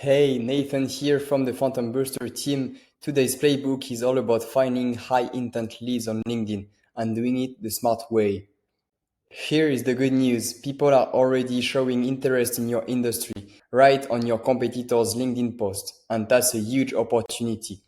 Hey, Nathan here from the Phantom Booster team. Today's playbook is all about finding high intent leads on LinkedIn and doing it the smart way. Here is the good news. People are already showing interest in your industry right on your competitors' LinkedIn post, and that's a huge opportunity.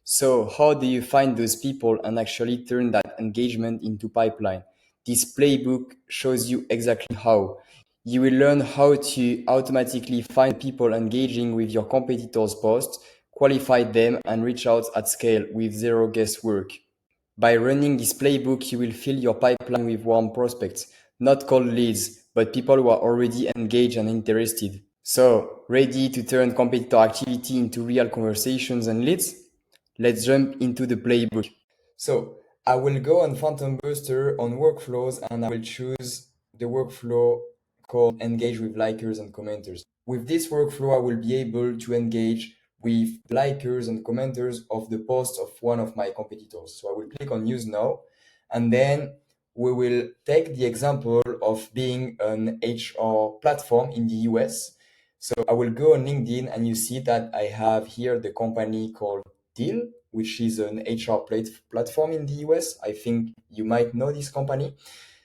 So, how do you find those people and actually turn that engagement into pipeline? This playbook shows you exactly how. You will learn how to automatically find people engaging with your competitors' posts, qualify them, and reach out at scale with zero guesswork. By running this playbook, you will fill your pipeline with warm prospects, not cold leads, but people who are already engaged and interested. So, ready to turn competitor activity into real conversations and leads? Let's jump into the playbook. So, I will go on Phantom Booster on workflows and I will choose the workflow called engage with likers and commenters. With this workflow, I will be able to engage with likers and commenters of the post of one of my competitors. So I will click on use now, and then we will take the example of being an HR platform in the US. So I will go on LinkedIn and you see that I have here the company called Deal, which is an HR platform in the US. I think you might know this company.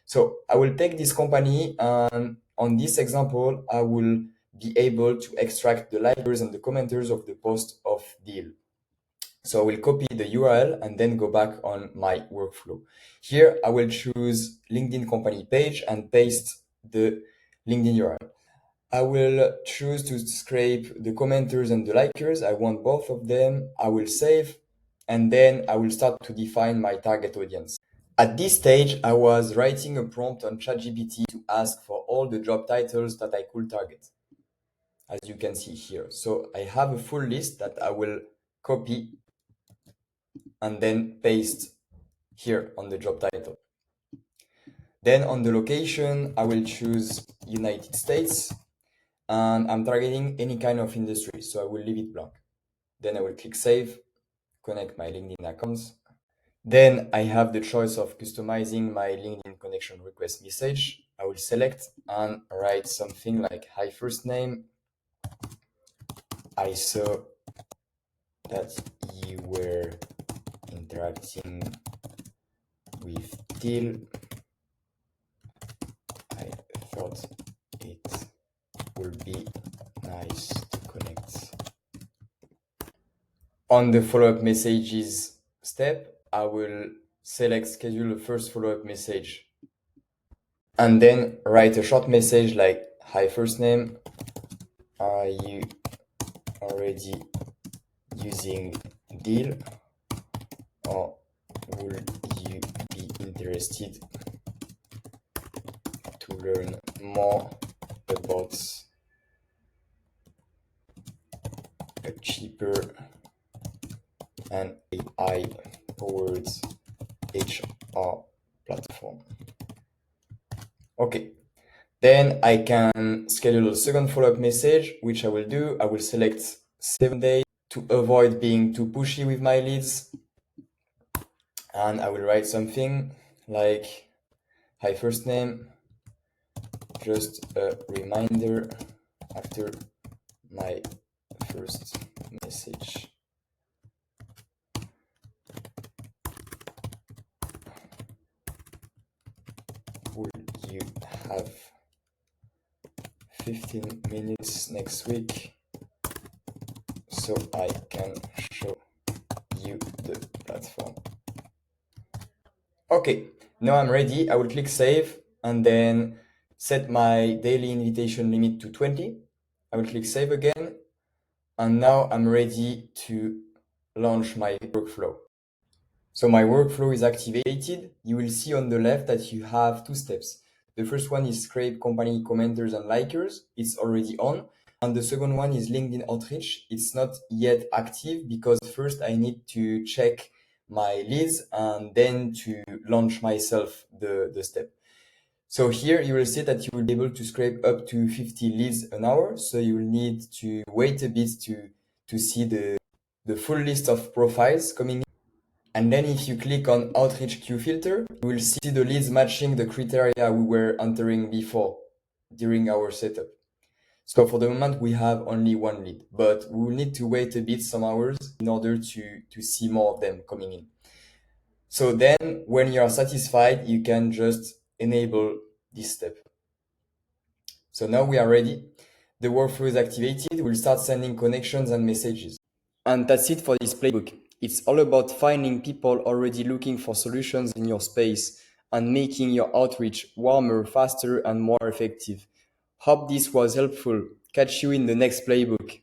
So I will take this company and on this example, I will be able to extract the likers and the commenters of the post of Deal. So I will copy the URL and then go back on my workflow. Here, I will choose LinkedIn company page and paste the LinkedIn URL. I will choose to scrape the commenters and the likers. I want both of them. I will save, and then I will start to define my target audience. At this stage, I was writing a prompt on ChatGPT to ask for all the job titles that I could target, as you can see here. So I have a full list that I will copy and then paste here on the job title. Then on the location, I will choose United States, and I'm targeting any kind of industry, so I will leave it blank. Then I will click save, connect my LinkedIn accounts. Then I have the choice of customizing my LinkedIn connection request message. I will select and write something like, hi, first name. I saw that you were interacting with Deal. I thought it would be nice to connect. On the follow-up messages step, I will select schedule the first follow-up message and then write a short message like, hi, first name. Are you already using Deal, or would you be interested to learn more about a cheaper and AI-powered HR platform? Okay, then I can schedule a second follow-up message, which I will do. I will select 7 days to avoid being too pushy with my leads. And I will write something like, hi, first name, just a reminder after my first message. Will you have 15 minutes next week so I can show you the platform? Okay, now I'm ready. I will click save and then set my daily invitation limit to 20. I will click save again. And now I'm ready to launch my workflow. So my workflow is activated. You will see on the left that you have two steps. The first one is scrape company commenters and likers. It's already on. And the second one is LinkedIn outreach. It's not yet active because first I need to check my leads and then to launch myself the step. So here you will see that you will be able to scrape up to 50 leads an hour. So you will need to wait a bit to see the full list of profiles coming in. And then if you click on outreach queue filter, you will see the leads matching the criteria we were entering before during our setup. So for the moment, we have only one lead, but we will need to wait a bit, some hours, in order to see more of them coming in. So then when you are satisfied, you can just enable this step. So now we are ready. The workflow is activated. We'll start sending connections and messages. And that's it for this playbook. It's all about finding people already looking for solutions in your space and making your outreach warmer, faster, and more effective. Hope this was helpful. Catch you in the next playbook.